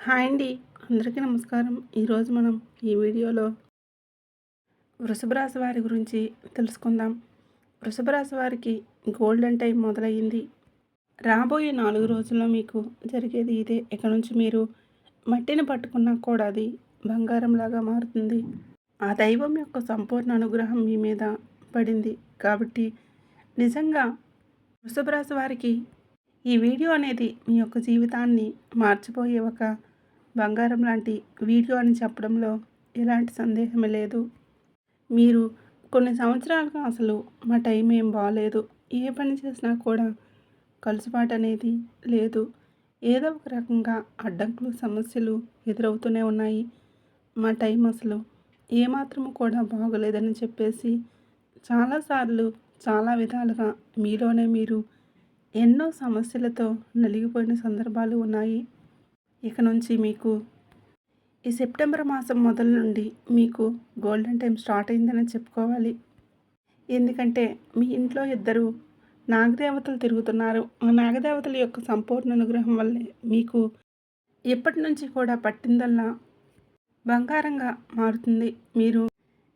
Hi అండి. అందరికీ నమస్కారం. ఈరోజు మనం ఈ వీడియోలో వృషభ రాశి వారి గురించి తెలుసుకుందాం. వృషభ రాశి వారికి గోల్డెన్ టైం మొదలయ్యింది. రాబోయే 4 రోజుల్లో మీకు జరిగేది ఇదే. ఇక నుంచి మీరు మట్టిని పట్టుకున్నా కూడా అది బంగారంలాగా మారుతుంది. ఆ దైవం యొక్క సంపూర్ణ అనుగ్రహం మీ మీద పడింది. కాబట్టి నిజంగా వృషభ రాశి వారికి ఈ వీడియో అనేది మీ యొక్క జీవితాన్ని మార్చిపోయే ఒక బంగారం లాంటి వీడియో అని చెప్పడంలో ఎలాంటి సందేహమే లేదు. మీరు కొన్ని సంవత్సరాలుగా అసలు మా టైం ఏం బాలేదు, ఏ పని చేసినా కూడా కలుసుబాటు అనేది లేదు, ఏదో ఒక రకంగా అడ్డంకులు సమస్యలు ఎదురవుతూనే ఉన్నాయి, మా టైం అసలు ఏమాత్రము కూడా బాగోలేదని చెప్పేసి చాలాసార్లు చాలా విధాలుగా మీలోనే మీరు ఎన్నో సమస్యలతో నలిగిపోయిన సందర్భాలు ఉన్నాయి. ఇక నుంచి మీకు ఈ సెప్టెంబర్ మాసం మొదలు నుండి మీకు గోల్డెన్ టైం స్టార్ట్ అయిందని చెప్పుకోవాలి. ఎందుకంటే మీ ఇంట్లో ఇద్దరు నాగదేవతలు తిరుగుతున్నారు. ఆ నాగదేవతల యొక్క సంపూర్ణ అనుగ్రహం వల్లే మీకు ఎప్పటి నుంచి కూడా పట్టిందల్లా బంగారంగా మారుతుంది. మీరు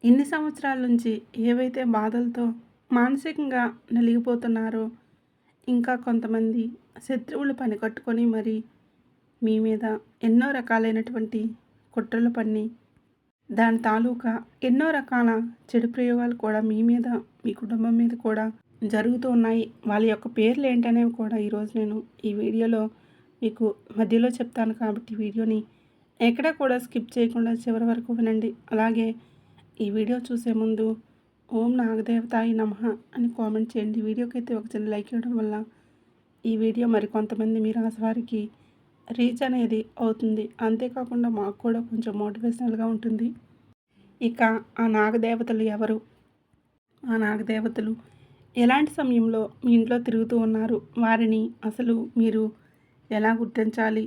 ఇన్ని సంవత్సరాల నుంచి ఏవైతే బాధలతో మానసికంగా నలిగిపోతున్నారో, ఇంకా కొంతమంది శత్రువులు పనికట్టుకొని మరి మీ మీద ఎన్నో రకాలైనటువంటి కుట్రలు పన్ని దాని తాలూకా ఎన్నో రకాల చెడు ప్రయోగాలు కూడా మీ మీద మీ కుటుంబం మీద కూడా జరుగుతూ ఉన్నాయి. వాళ్ళ యొక్క పేర్లు ఏంటనేవి కూడా ఈరోజు నేను ఈ వీడియోలో మీకు మధ్యలో చెప్తాను. కాబట్టి వీడియోని ఎక్కడ కూడా స్కిప్ చేయకుండా చివరి వరకు వినండి. అలాగే ఈ వీడియో చూసే ముందు ఓం నాగదేవతాయ నమః అని కామెంట్ చేయండి. వీడియోకి అయితే ఒక చిన్న లైక్ ఇవ్వడం వల్ల ఈ వీడియో మరికొంతమంది మీ రాశి వారికి రీచ్ అనేది అవుతుంది. అంతేకాకుండా మాకు కూడా కొంచెం మోటివేషనల్గా ఉంటుంది. ఇక ఆ నాగదేవతలు ఎవరు, ఆ నాగదేవతలు ఎలాంటి సమయంలో మీ ఇంట్లో తిరుగుతూ ఉన్నారు, వారిని అసలు మీరు ఎలా గుర్తించాలి,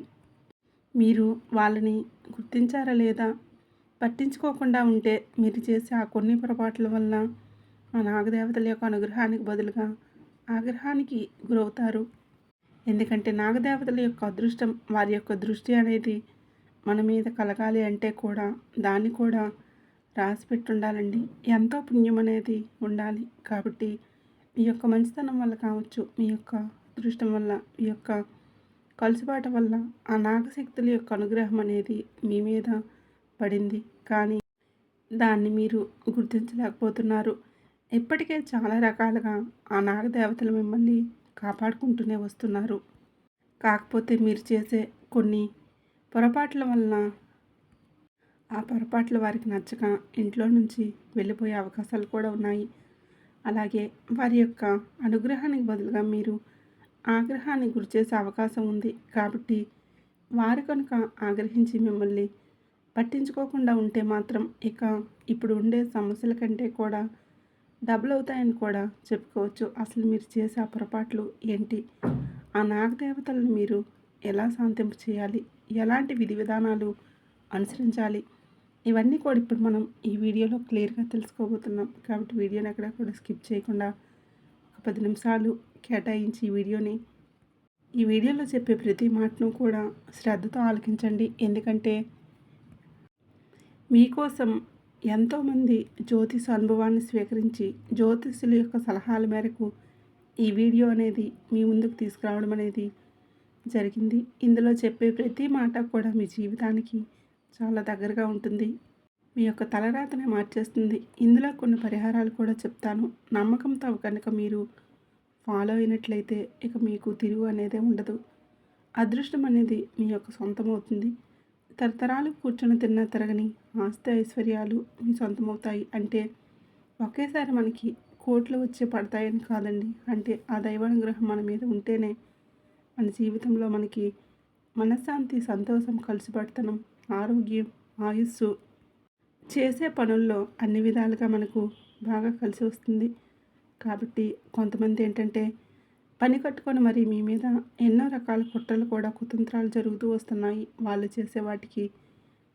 మీరు వాళ్ళని గుర్తించారా లేదా, పట్టించుకోకుండా ఉంటే మీరు చేసే ఆ కొన్ని పొరపాట్ల వల్ల ఆ నాగదేవతల యొక్క అనుగ్రహానికి బదులుగా ఆగ్రహానికి గురవుతారు. ఎందుకంటే నాగదేవతల యొక్క అదృష్టం, వారి యొక్క దృష్టి అనేది మన మీద కలగాలి అంటే కూడా దాన్ని కూడా రాసి పెట్టుండాలండి. ఎంతో పుణ్యం అనేది ఉండాలి. కాబట్టి మీ యొక్క మంచితనం వల్ల కావచ్చు, మీ యొక్క అదృష్టం వల్ల, మీ యొక్క కలుసుబాటు వల్ల ఆ నాగశక్తుల యొక్క అనుగ్రహం అనేది మీ మీద పడింది. కానీ దాన్ని మీరు గుర్తించలేకపోతున్నారు. ఇప్పటికే చాలా రకాలుగా ఆ నాగదేవతలు మిమ్మల్ని కాపాడుకుంటూనే వస్తున్నారు. కాకపోతే మీరు చేసే కొన్ని పొరపాట్ల వలన ఆ పొరపాట్లు వారికి నచ్చక ఇంట్లో నుంచి వెళ్ళిపోయే అవకాశాలు కూడా ఉన్నాయి. అలాగే వారి యొక్క అనుగ్రహానికి బదులుగా మీరు ఆగ్రహాన్ని గురిచేసే అవకాశం ఉంది. కాబట్టి వారు కనుక ఆగ్రహించి మిమ్మల్ని పట్టించుకోకుండా ఉంటే మాత్రం ఇక ఇప్పుడు ఉండే సమస్యల కంటే కూడా డబుల్ అవుతాయని కూడా చెప్పుకోవచ్చు. అసలు మీరు చేసే ఆ పొరపాట్లు ఏంటి, ఆ నాగదేవతలను మీరు ఎలా శాంతింప చేయాలి, ఎలాంటి విధి విధానాలు అనుసరించాలి, ఇవన్నీ కూడా ఇప్పుడు మనం ఈ వీడియోలో క్లియర్గా తెలుసుకోబోతున్నాం. కాబట్టి వీడియోని ఎక్కడ కూడా స్కిప్ చేయకుండా ఒక 10 నిమిషాలు కేటాయించి ఈ వీడియోలో చెప్పే ప్రతి మాటను కూడా శ్రద్ధతో ఆలకించండి. ఎందుకంటే మీకోసం ఎంతోమంది జ్యోతిష అనుభవాన్ని స్వీకరించి జ్యోతిషుల యొక్క సలహాల మేరకు ఈ వీడియో అనేది మీ ముందుకు తీసుకురావడం అనేది జరిగింది. ఇందులో చెప్పే ప్రతి మాట కూడా మీ జీవితానికి చాలా దగ్గరగా ఉంటుంది. మీ యొక్క తలరాతనే మార్చేస్తుంది. ఇందులో కొన్ని పరిహారాలు కూడా చెప్తాను. నమ్మకంతో కనుక మీరు ఫాలో అయినట్లయితే ఇక మీకు తిరుగు అనేదే ఉండదు. అదృష్టం అనేది మీ యొక్క సొంతం అవుతుంది. తరతరాలు కూర్చొని తిన్నా తరగని ఆస్తి ఐశ్వర్యాలు మీ సొంతమవుతాయి. అంటే ఒకేసారి మనకి కోట్లు వచ్చి పడతాయని కాదండి. అంటే ఆ దైవానుగ్రహం మన మీద ఉంటేనే మన జీవితంలో మనకి మనశ్శాంతి, సంతోషం, కలిసిపడతనం, ఆరోగ్యం, ఆయుస్సు, చేసే పనుల్లో అన్ని విధాలుగా మనకు బాగా కలిసి వస్తుంది. కాబట్టి కొంతమంది ఏంటంటే పని కట్టుకొని మరి మీ మీద ఎన్నో రకాల కుట్రలు కూడా కుతంత్రాలు జరుగుతూ వస్తున్నాయి. వాళ్ళు చేసే వాటికి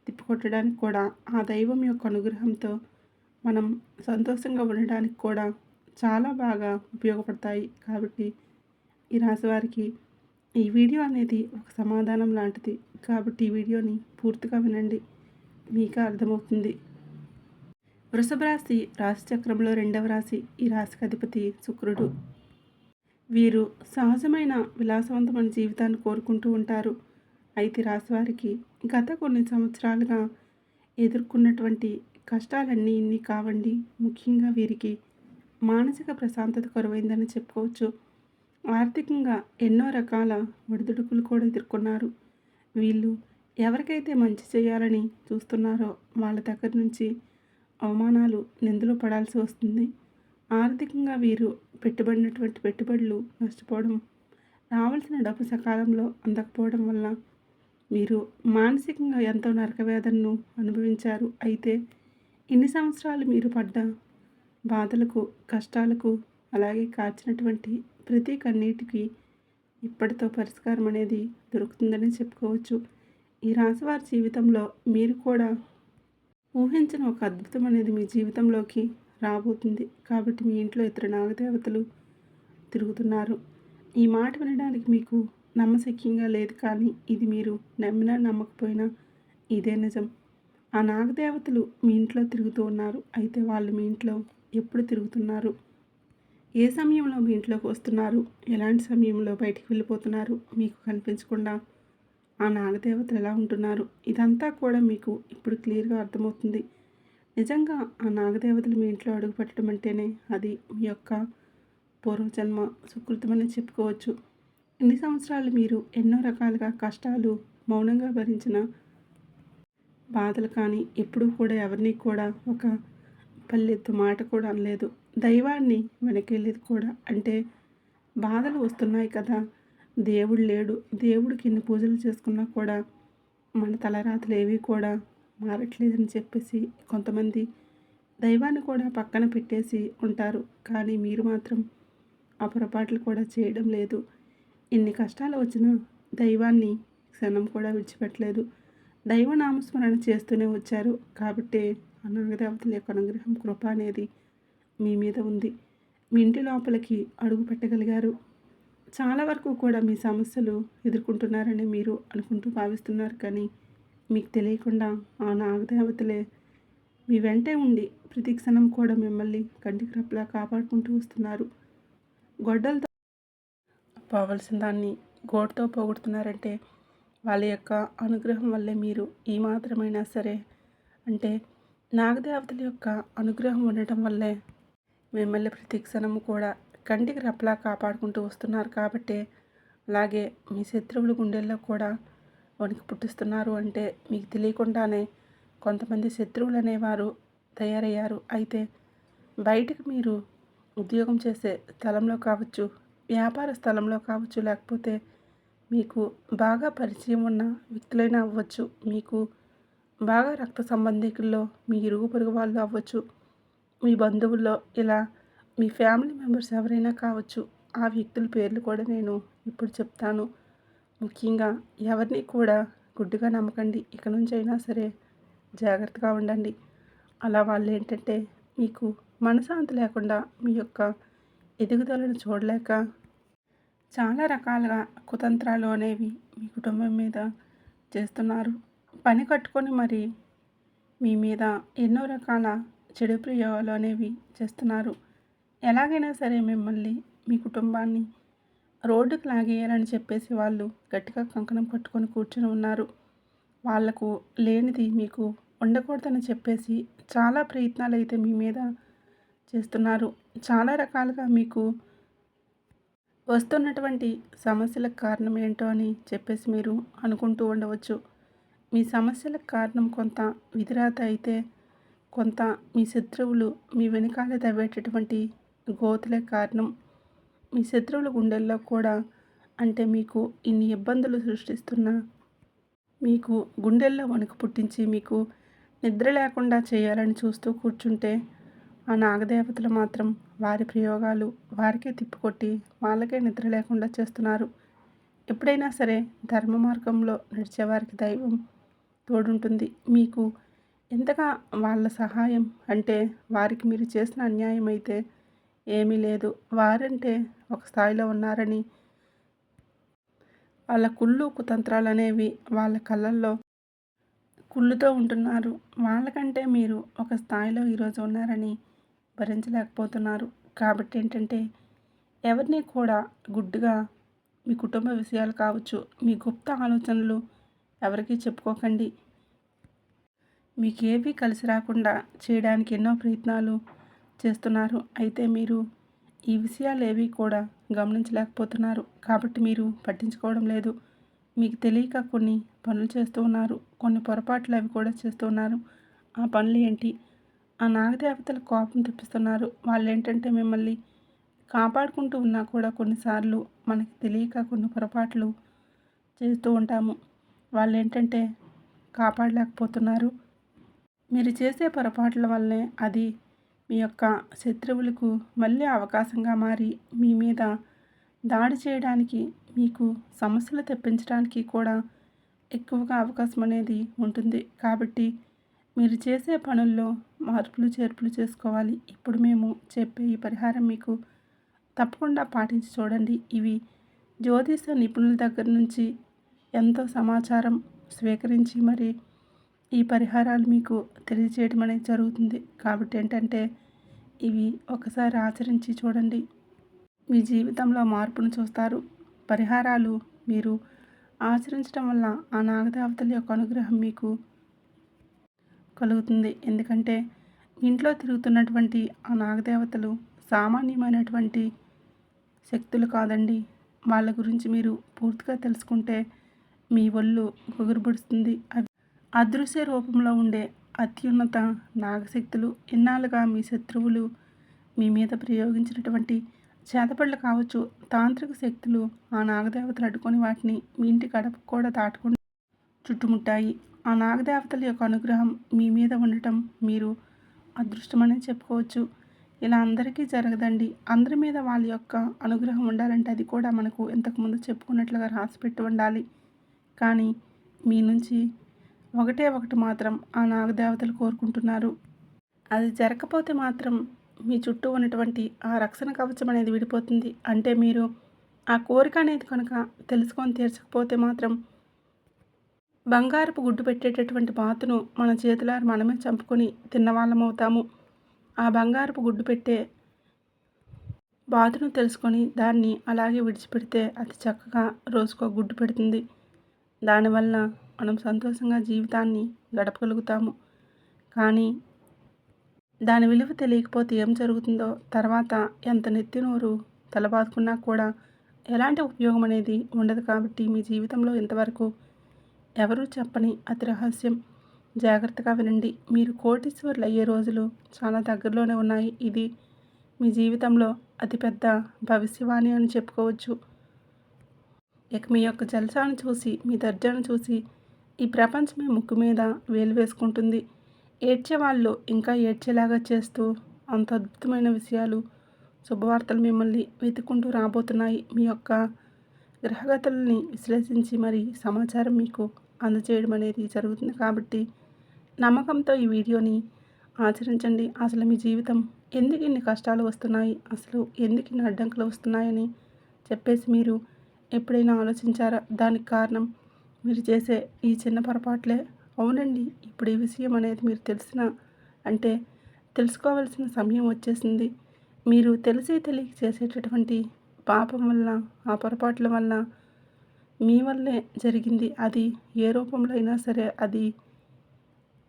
తిప్పికొట్టడానికి కూడా ఆ దైవం యొక్క అనుగ్రహంతో మనం సంతోషంగా ఉండడానికి కూడా చాలా బాగా ఉపయోగపడతాయి. కాబట్టి ఈ రాశి వారికి ఈ వీడియో అనేది ఒక సమాధానం లాంటిది. కాబట్టి ఈ వీడియోని పూర్తిగా వినండి, మీకే అర్థమవుతుంది. వృషభ రాశి రాశిచక్రంలో రెండవ రాశి. ఈ రాశికి అధిపతి శుక్రుడు. వీరు సహజమైన విలాసవంతమైన జీవితాన్ని కోరుకుంటూ ఉంటారు. అయితే రాశివారికి గత కొన్ని సంవత్సరాలుగా ఎదుర్కొన్నటువంటి కష్టాలన్నీ ఇన్ని కావండి. ముఖ్యంగా వీరికి మానసిక ప్రశాంతత కరువైందని చెప్పుకోవచ్చు. ఆర్థికంగా ఎన్నో రకాల ఒడిదుడుకులు కూడా ఎదుర్కొన్నారు. వీళ్ళు ఎవరికైతే మంచి చేయాలని చూస్తున్నారో వాళ్ళ దగ్గర నుంచి అవమానాలు, నిందలు పడాల్సి వస్తుంది. ఆర్థికంగా వీరు పెట్టుబడినటువంటి పెట్టుబడులు నష్టపోవడం, రావాల్సిన డబ్బు సకాలంలో అందకపోవడం వల్ల వీరు మానసికంగా ఎంతో నరకవేదనను అనుభవించారు. అయితే ఇన్ని సంవత్సరాలు మీరు పడ్డ బాధలకు, కష్టాలకు, అలాగే కార్చినటువంటి ప్రతి కన్నీటికి ఇప్పటితో పరిష్కారం అనేది దొరుకుతుందని చెప్పుకోవచ్చు. ఈ రాశివారి జీవితంలో మీరు కూడా ఊహించిన ఒక అద్భుతం అనేది మీ జీవితంలోకి రాబోతుంది. కాబట్టి మీ ఇంట్లో ఇతర నాగదేవతలు తిరుగుతున్నారు. ఈ మాట వినడానికి మీకు నమ్మశక్యంగా లేదు, కానీ ఇది మీరు నమ్మినా నమ్మకపోయినా ఇదే నిజం. ఆ నాగదేవతలు మీ ఇంట్లో తిరుగుతూ ఉన్నారు. అయితే వాళ్ళు మీ ఇంట్లో ఎప్పుడు తిరుగుతున్నారు, ఏ సమయంలో మీ ఇంట్లోకి వస్తున్నారు, ఎలాంటి సమయంలో బయటికి వెళ్ళిపోతున్నారు, మీకు కనిపించకుండా ఆ నాగదేవతలు ఎలా ఉంటున్నారు, ఇదంతా కూడా మీకు ఇప్పుడు క్లియర్గా అర్థమవుతుంది. నిజంగా ఆ నాగదేవతలు మీ ఇంట్లో అడుగుపెట్టడం అంటేనే అది మీ యొక్క పూర్వజన్మ సుకృతమని చెప్పుకోవచ్చు. ఇన్ని సంవత్సరాలు మీరు ఎన్నో రకాలుగా కష్టాలు మౌనంగా భరించిన బాధలు కానీ ఎప్పుడూ కూడా ఎవరిని కూడా ఒక పల్లెత్తు మాట కూడా అనలేదు. దైవాన్ని వెనకెళ్ళేది కూడా. అంటే బాధలు వస్తున్నాయి కదా, దేవుడు లేడు, దేవుడికి ఎన్ని పూజలు చేసుకున్నా కూడా మన తలరాతలు ఏవి కూడా మారట్లేదని చెప్పేసి కొంతమంది దైవాన్ని కూడా పక్కన పెట్టేసి ఉంటారు. కానీ మీరు మాత్రం ఆ పొరపాట్లు కూడా చేయడం లేదు. ఎన్ని కష్టాలు వచ్చినా దైవాన్ని క్షణం కూడా విడిచిపెట్టలేదు. దైవ నామస్మరణ చేస్తూనే వచ్చారు. కాబట్టే ఆ నాగదేవతల యొక్క అనుగ్రహం, కృప అనేది మీ మీద ఉంది. మీ ఇంటి లోపలికి అడుగు పెట్టగలిగారు. చాలా వరకు కూడా మీ సమస్యలు ఎదుర్కొంటున్నారని మీరు అనుకుంటూ భావిస్తున్నారు. కానీ మీకు తెలియకుండా ఆ నాగదేవతలే మీ వెంటే ఉండి ప్రతి క్షణం కూడా మిమ్మల్ని కంటికి రెప్పలా కాపాడుకుంటూ వస్తున్నారు. గొడ్డలతో పోవలసిన దాన్ని గోటుతో పోగొడుతున్నారంటే వాళ్ళ యొక్క అనుగ్రహం వల్లే. మీరు ఈ మాత్రమైనా సరే, అంటే నాగదేవతల యొక్క అనుగ్రహం ఉండటం వల్లే మిమ్మల్ని ప్రతి క్షణము కూడా కంటికి రెప్పలా కాపాడుకుంటూ వస్తున్నారు. కాబట్టి అలాగే మీ శత్రువుల గుండెల్లో కూడా వణికి పుట్టిస్తున్నారు. అంటే మీకు తెలియకుండానే కొంతమంది శత్రువులు అనేవారు తయారయ్యారు. అయితే బయటకు మీరు ఉద్యోగం చేసే స్థలంలో కావచ్చు, వ్యాపార స్థలంలో కావచ్చు, లేకపోతే మీకు బాగా పరిచయం ఉన్న వ్యక్తులైనా అవ్వచ్చు, మీకు బాగా రక్త సంబంధికుల్లో మీ ఇరుగు పొరుగు వాళ్ళు అవ్వచ్చు, మీ బంధువుల్లో ఇలా మీ ఫ్యామిలీ మెంబర్స్ ఎవరైనా కావచ్చు. ఆ వ్యక్తుల పేర్లు కూడా నేను ఇప్పుడు చెప్తాను. ముఖ్యంగా ఎవరిని కూడా గుడ్డిగా నమ్మకండి. ఇక నుంచి అయినా సరే జాగ్రత్తగా ఉండండి. అలా వాళ్ళు ఏంటంటే మీకు మనశ్శాంతి లేకుండా మీ యొక్క ఎదుగుదలను చూడలేక చాలా రకాలుగా కుతంత్రాలు అనేవి మీ కుటుంబం మీద చేస్తున్నారు. పని కట్టుకొని మరి మీ మీద ఎన్నో రకాల చెడు ప్రయోగాలు అనేవి చేస్తున్నారు. ఎలాగైనా సరే మిమ్మల్ని, మీ కుటుంబాన్ని రోడ్డుకు లాగేయాలని చెప్పేసి వాళ్ళు గట్టిగా కంకణం కట్టుకొని కూర్చొని ఉన్నారు. వాళ్లకు లేనిది మీకు ఉండకూడదని చెప్పేసి చాలా ప్రయత్నాలు అయితే మీ మీద చేస్తున్నారు. చాలా రకాలుగా మీకు వస్తున్నటువంటి సమస్యలకు కారణం ఏంటో అని చెప్పేసి మీరు అనుకుంటూ ఉండవచ్చు. మీ సమస్యలకు కారణం కొంత విధిరాత అయితే, కొంత మీ శత్రువులు మీ వెనకాల తవ్వేటటువంటి గోతులే కారణం. మీ శత్రువుల గుండెల్లో కూడా, అంటే మీకు ఇన్ని ఇబ్బందులు సృష్టిస్తున్నా, మీకు గుండెల్లో వణుకు పుట్టించి మీకు నిద్ర లేకుండా చేయాలని చూస్తూ కూర్చుంటే ఆ నాగదేవతలు మాత్రం వారి ప్రయోగాలు వారికే తిప్పికొట్టి వాళ్ళకే నిద్ర లేకుండా చేస్తున్నారు. ఎప్పుడైనా సరే ధర్మ మార్గంలో నడిచేవారికి దైవం తోడుంటుంది. మీకు ఎంతగా వాళ్ళ సహాయం, అంటే వారికి మీరు చేసిన అన్యాయం అయితే ఏమీ లేదు. వారంటే ఒక స్థాయిలో ఉన్నారని వాళ్ళ కుళ్ళు కుతంత్రాలు అనేవి వాళ్ళ కళ్ళల్లో కుళ్ళుతో ఉంటున్నారు. వాళ్ళకంటే మీరు ఒక స్థాయిలో ఈరోజు ఉన్నారని భరించలేకపోతున్నారు. కాబట్టి ఏంటంటే ఎవరిని కూడా గుడ్డిగా మీ కుటుంబ విషయాలు కావచ్చు, మీ గుప్త ఆలోచనలు ఎవరికీ చెప్పుకోకండి. మీకేవి కలిసి రాకుండా చేయడానికి ఎన్నో ప్రయత్నాలు చేస్తున్నారు. అయితే మీరు ఈ విషయాలేవి కూడా గమనించలేకపోతున్నారు. కాబట్టి మీరు పట్టించుకోవడం లేదు. మీకు తెలియక కొన్ని పనులు చేస్తూ ఉన్నారు. కొన్ని పొరపాట్లు అవి కూడా చేస్తూ ఉన్నారు. ఆ పనులు ఏంటి? ఆ నాగదేవతల కోపం తెప్పిస్తున్నారు. వాళ్ళేంటంటే మిమ్మల్ని కాపాడుకుంటూ ఉన్నా కూడా కొన్నిసార్లు మనకి తెలియక కొన్ని పొరపాట్లు చేస్తూ ఉంటాము. వాళ్ళేంటంటే కాపాడలేకపోతున్నారు. మీరు చేసే పొరపాట్ల వల్లే అది మీ యొక్క శత్రువులకు మళ్ళీ అవకాశంగా మారి మీ మీద దాడి చేయడానికి, మీకు సమస్యలు తెప్పించడానికి కూడా ఎక్కువగా అవకాశం అనేది ఉంటుంది. కాబట్టి మీరు చేసే పనుల్లో మార్పులు చేర్పులు చేసుకోవాలి. ఇప్పుడు మేము చెప్పే ఈ పరిహారం మీకు తప్పకుండా పాటించి చూడండి. ఇవి జ్యోతిష నిపుణుల దగ్గర నుంచి ఎంతో సమాచారం స్వీకరించి మరి ఈ పరిహారాలు మీకు తెలియజేయడం అనేది జరుగుతుంది. కాబట్టి ఏంటంటే ఇవి ఒకసారి ఆచరించి చూడండి. మీ జీవితంలో మార్పును చూస్తారు. పరిహారాలు మీరు ఆచరించడం వల్ల ఆ నాగదేవతల యొక్క అనుగ్రహం మీకు కలుగుతుంది. ఎందుకంటే ఇంట్లో తిరుగుతున్నటువంటి ఆ నాగదేవతలు సామాన్యమైనటువంటి శక్తులు కాదండి. వాళ్ళ గురించి మీరు పూర్తిగా తెలుసుకుంటే మీ ఒళ్ళు గుబురుపుడుస్తుంది. అవి అదృశ్య రూపంలో ఉండే అత్యున్నత నాగశక్తులు. ఇన్నాళ్ళుగా మీ శత్రువులు మీ మీద ప్రయోగించినటువంటి చేతపళ్ళు కావచ్చు, తాంత్రిక శక్తులు ఆ నాగదేవతలు అడ్డుకొని వాటిని మీ ఇంటి గడపకు కూడా దాటకుండా చుట్టుముట్టాయి. ఆ నాగదేవతల యొక్క అనుగ్రహం మీ మీద ఉండటం మీరు అదృష్టమనే చెప్పుకోవచ్చు. ఇలా అందరికీ జరగదండి. అందరి మీద వాళ్ళ యొక్క అనుగ్రహం ఉండాలంటే అది కూడా మనకు ఇంతకుముందు చెప్పుకున్నట్లుగా రాసిపెట్టి ఉండాలి. కానీ మీ నుంచి ఒకటే ఒకటి మాత్రం ఆ నాగదేవతలు కోరుకుంటున్నారు. అది జరగకపోతే మాత్రం మీ చుట్టూ ఉన్నటువంటి ఆ రక్షణ కవచం అనేది విడిపోతుంది. అంటే మీరు ఆ కోరిక అనేది కనుక తెలుసుకొని తీర్చకపోతే మాత్రం బంగారపు గుడ్డు పెట్టేటటువంటి బాతును మన చేతులారా మనమే చంపుకొని తిన్నవాళ్ళం అవుతాము. ఆ బంగారపు గుడ్డు పెట్టే బాతును తెలుసుకొని దాన్ని అలాగే విడిచిపెడితే అది చక్కగా రోజుకో గుడ్డు పెడుతుంది. దానివల్ల మనం సంతోషంగా జీవితాన్ని గడపగలుగుతాము. కానీ దాని విలువ తెలియకపోతే ఏం జరుగుతుందో తర్వాత ఎంత నెత్తి నోరు తలబాదుకున్నా కూడా ఎలాంటి ఉపయోగం అనేది ఉండదు. కాబట్టి మీ జీవితంలో ఇంతవరకు ఎవరూ చెప్పని అతి రహస్యం జాగ్రత్తగా వినండి. మీరు కోటీశ్వరులు అయ్యే రోజులు చాలా దగ్గరలోనే ఉన్నాయి. ఇది మీ జీవితంలో అతిపెద్ద భవిష్యవాణి అని చెప్పుకోవచ్చు. ఇక మీ యొక్క జల్సాను చూసి, మీ దర్జాను చూసి ఈ ప్రపంచమే ముక్కు మీద వేలు వేసుకుంటుంది. ఏడ్చేవాళ్ళు ఇంకా ఏడ్చేలాగా చేస్తూ అంత అద్భుతమైన విషయాలు, శుభవార్తలు మిమ్మల్ని వెతుక్కుంటూ రాబోతున్నాయి. మీ యొక్క గ్రహగతుల్ని విశ్లేషించి మరి సమాచారం మీకు అందజేయడం అనేది జరుగుతుంది. కాబట్టి నమ్మకంతో ఈ వీడియోని ఆచరించండి. అసలు మీ జీవితం ఎందుకు ఇన్ని కష్టాలు వస్తున్నాయి, అసలు ఎందుకు ఇన్ని అడ్డంకులు వస్తున్నాయని చెప్పేసి మీరు ఎప్పుడైనా ఆలోచించారా? దానికి కారణం మీరు చేసే ఈ చిన్న పొరపాట్లే. అవునండి, ఇప్పుడు ఈ విషయం అనేది మీరు అంటే తెలుసుకోవాల్సిన సమయం వచ్చేసింది. మీరు తెలిసి తెలియక చేసేటటువంటి పాపం వల్ల, ఆ పొరపాట్ల వల్ల మీ వల్లే జరిగింది. అది ఏ రూపంలో అయినా సరే అది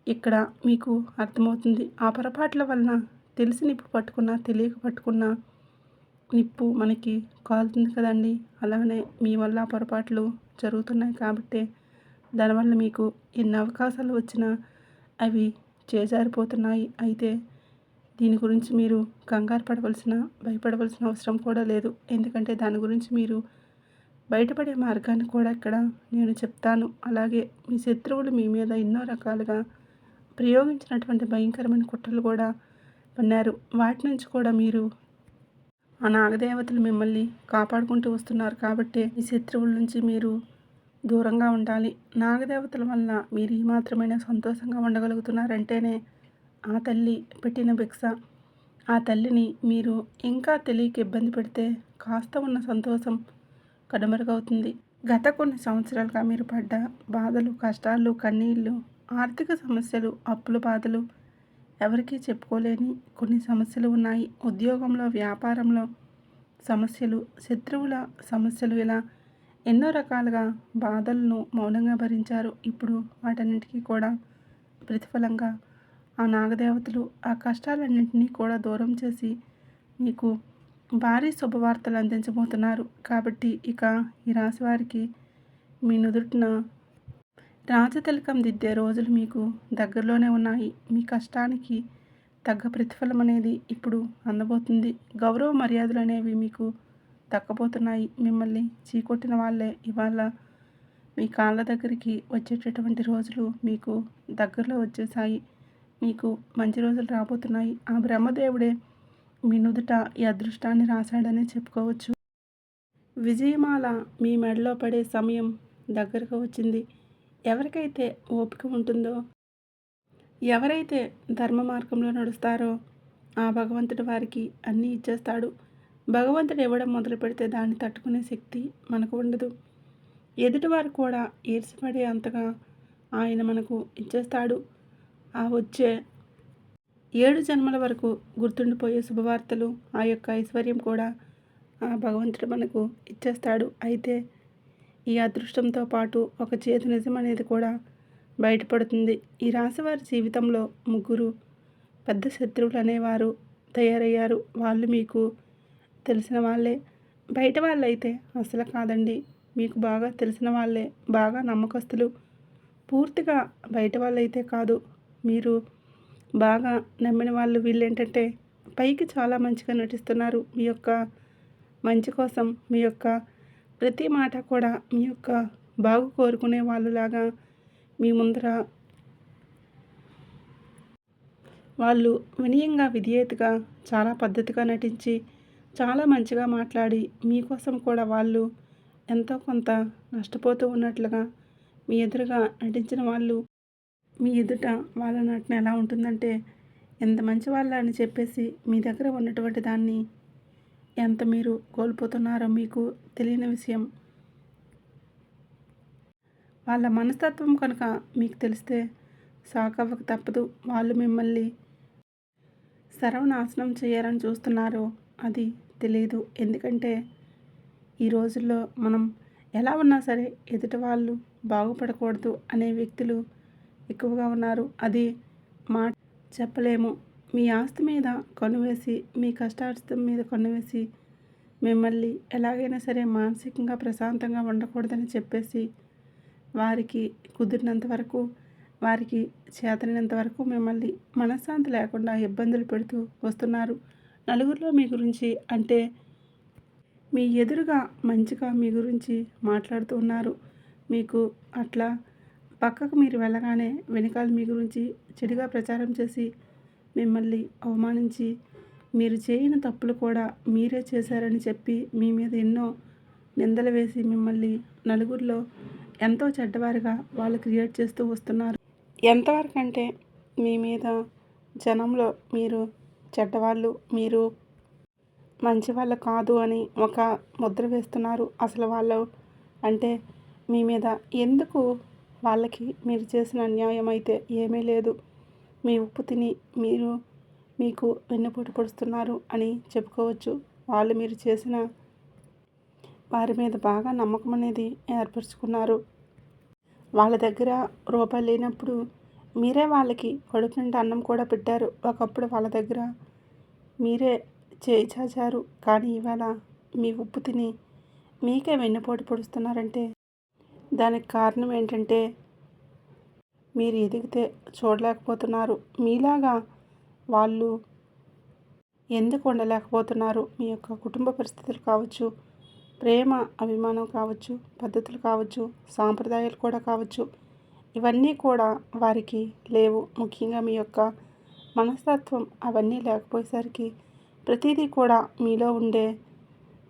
ఇక్కడ మీకు అర్థమవుతుంది. ఆ పొరపాట్ల వలన తెలిసి నిప్పు పట్టుకున్నా, తెలియక పట్టుకున్నా నిప్పు మనకి కాలుతుంది కదండి. అలానే మీ వల్ల పొరపాట్లు జరుగుతున్నాయి. కాబట్టి దానివల్ల మీకు ఎన్ని అవకాశాలు వచ్చినా అవి చేజారిపోతున్నాయి. అయితే దీని గురించి మీరు కంగారు పడవలసిన, భయపడవలసిన అవసరం కూడా లేదు. ఎందుకంటే దాని గురించి మీరు బయటపడే మార్గాన్ని కూడా ఇక్కడ నేను చెప్తాను. అలాగే మీ శత్రువులు మీ మీద ఎన్నో రకాలుగా ప్రయోగించినటువంటి భయంకరమైన కుట్రలు కూడా పన్నారు. వాటి నుంచి కూడా మీరు ఆ నాగదేవతలు మిమ్మల్ని కాపాడుకుంటూ వస్తున్నారు. కాబట్టి ఈ శత్రువుల నుంచి మీరు దూరంగా ఉండాలి. నాగదేవతల వల్ల మీరు ఈ మాత్రమైనా సంతోషంగా ఉండగలుగుతున్నారంటేనే ఆ తల్లి పెట్టిన భిక్ష. ఆ తల్లిని మీరు ఇంకా తెలియక ఇబ్బంది పెడితే కాస్త ఉన్న సంతోషం కనుమరుగవుతుంది. గత కొన్ని సంవత్సరాలుగా మీరు పడ్డ బాధలు, కష్టాలు, కన్నీళ్ళు, ఆర్థిక సమస్యలు, అప్పుల బాధలు, ఎవరికీ చెప్పుకోలేని కొన్ని సమస్యలు ఉన్నాయి. ఉద్యోగంలో, వ్యాపారంలో సమస్యలు, శత్రువుల సమస్యలు, ఇలా ఎన్నో రకాలుగా బాధలను మౌనంగా భరించారు. ఇప్పుడు వాటన్నిటికీ కూడా ప్రతిఫలంగా ఆ నాగదేవతలు ఆ కష్టాలన్నింటినీ కూడా దూరం చేసి మీకు భారీ శుభవార్తలు అందించబోతున్నారు. కాబట్టి ఇక ఈ రాశి వారికి మీ నుదుటిన రాజతిలకం దిద్దే రోజులు మీకు దగ్గరలోనే ఉన్నాయి. మీ కష్టానికి తగ్గ ప్రతిఫలం అనేది ఇప్పుడు అందబోతుంది. గౌరవ మర్యాదలు అనేవి మీకు దక్కబోతున్నాయి. మిమ్మల్ని చీకొట్టిన వాళ్ళే ఇవాళ మీ కాళ్ళ దగ్గరికి వచ్చేటటువంటి రోజులు మీకు దగ్గరలో వచ్చేసాయి. మీకు మంచి రోజులు రాబోతున్నాయి. ఆ బ్రహ్మదేవుడే మీ నుదుట ఈ అదృష్టాన్ని రాశాడని చెప్పుకోవచ్చు. విజయమాల మీ మెడలో పడే సమయం దగ్గరకు వచ్చింది. ఎవరికైతే ఓపిక ఉంటుందో, ఎవరైతే ధర్మ మార్గంలో నడుస్తారో ఆ భగవంతుడు వారికి అన్నీ ఇచ్చేస్తాడు. భగవంతుడు ఇవ్వడం మొదలు పెడితే దాన్ని తట్టుకునే శక్తి మనకు ఉండదు. ఎదుటివారు కూడా ఈర్ష్యపడే అంతగా ఆయన మనకు ఇచ్చేస్తాడు. ఆ వచ్చే 7 జన్మల వరకు గుర్తుండిపోయే శుభవార్తలు, ఆ యొక్క ఐశ్వర్యం కూడా ఆ భగవంతుడు మనకు ఇచ్చేస్తాడు. అయితే ఈ అదృష్టంతో పాటు ఒక చేదు నిజం అనేది కూడా బయటపడుతుంది. ఈ రాశివారి జీవితంలో ముగ్గురు పెద్ద శత్రువులు అనేవారు తయారయ్యారు. వాళ్ళు మీకు తెలిసిన వాళ్ళే. బయట వాళ్ళైతే అసలు కాదండి. మీకు బాగా తెలిసిన వాళ్ళే, బాగా నమ్మకస్తులు. పూర్తిగా బయట వాళ్ళైతే కాదు. మీరు బాగా నమ్మిన వాళ్ళు. వీళ్ళేంటంటే పైకి చాలా మంచిగా నటిస్తున్నారు. మీ యొక్క మంచి కోసం మీ యొక్క ప్రతి మాట కూడా మీ యొక్క బాగు కోరుకునే వాళ్ళలాగా మీ ముందర వాళ్ళు వినయంగా, విధేయతగా, చాలా పద్ధతిగా నటించి, చాలా మంచిగా మాట్లాడి మీకోసం కూడా వాళ్ళు ఎంతో కొంత నష్టపోతూ ఉన్నట్లుగా మీ ఎదురుగా నటించిన వాళ్ళు మీ ఎదుట వాళ్ళ నటన ఎలా ఉంటుందంటే, ఎంత మంచి వాళ్ళ అని చెప్పేసి మీ దగ్గర ఉన్నటువంటి దాన్ని ఎంత మీరు కోల్పోతున్నారో మీకు తెలియని విషయం. వాళ్ళ మనస్తత్వం కనుక మీకు తెలిస్తే సాకవ్వక తప్పదు. వాళ్ళు మిమ్మల్ని సర్వనాశనం చేయాలని చూస్తున్నారో అది తెలియదు. ఎందుకంటే ఈ రోజుల్లో మనం ఎలా ఉన్నా సరే ఎదుటి వాళ్ళు బాగుపడకూడదు అనే వ్యక్తులు ఎక్కువగా ఉన్నారు. అది మాట చెప్పలేము. మీ ఆస్తి మీద కన్నువేసి, మీ కష్టార్జితం మీద కన్నువేసి మిమ్మల్ని ఎలాగైనా సరే మానసికంగా ప్రశాంతంగా ఉండకూడదని చెప్పేసి వారికి కుదిరినంత వరకు, వారికి చేతనైనంత వరకు మిమ్మల్ని మనశ్శాంతి లేకుండా ఇబ్బందులు పెడుతూ వస్తున్నారు. నలుగురిలో మీ గురించి అంటే మీ ఎదురుగా మంచిగా మీ గురించి మాట్లాడుతూ ఉన్నారు. మీకు అట్లా పక్కకు మీరు వెళ్ళగానే వెనకాల మీ గురించి చెడుగా ప్రచారం చేసి మిమ్మల్ని అవమానించి, మీరు చేయని తప్పులు కూడా మీరే చేశారని చెప్పి మీ మీద ఎన్నో నిందలు వేసి మిమ్మల్ని నలుగురిలో ఎంతో చెడ్డవారిగా వాళ్ళు క్రియేట్ చేస్తూ వస్తున్నారు. ఎంతవరకు అంటే మీ మీద జనంలో మీరు చెడ్డవాళ్ళు, మీరు మంచి వాళ్ళు కాదు అని ఒక ముద్ర వేస్తున్నారు. అసలు వాళ్ళు అంటే మీ మీద ఎందుకు, వాళ్ళకి మీరు చేసిన అన్యాయం అయితే ఏమీ లేదు. మీ ఉప్పు తిని మీకు వెన్నుపోటు పొడుస్తున్నారు అని చెప్పుకోవచ్చు. వాళ్ళు మీరు చేసిన వారి మీద బాగా నమ్మకం అనేది ఏర్పరచుకున్నారు. వాళ్ళ దగ్గర రూపాయలు లేనప్పుడు మీరే వాళ్ళకి కడుపు నిండా అన్నం కూడా పెట్టారు. ఒకప్పుడు వాళ్ళ దగ్గర మీరే చేయి చాచారు. కానీ ఇవాళ మీ ఉప్పు తిని మీకే వెన్నుపోటు పొడుస్తున్నారంటే దానికి కారణం ఏంటంటే మీరు ఎదిగితే చూడలేకపోతున్నారు. మీలాగా వాళ్ళు ఎందుకు ఉండలేకపోతున్నారు? మీ యొక్క కుటుంబ పరిస్థితులు కావచ్చు, ప్రేమ, అభిమానం కావచ్చు, పద్ధతులు కావచ్చు, సాంప్రదాయాలు కూడా కావచ్చు, ఇవన్నీ కూడా వారికి లేవు. ముఖ్యంగా మీ యొక్క మనస్తత్వం అవన్నీ లేకపోయేసరికి ప్రతిదీ కూడా మీలో ఉండే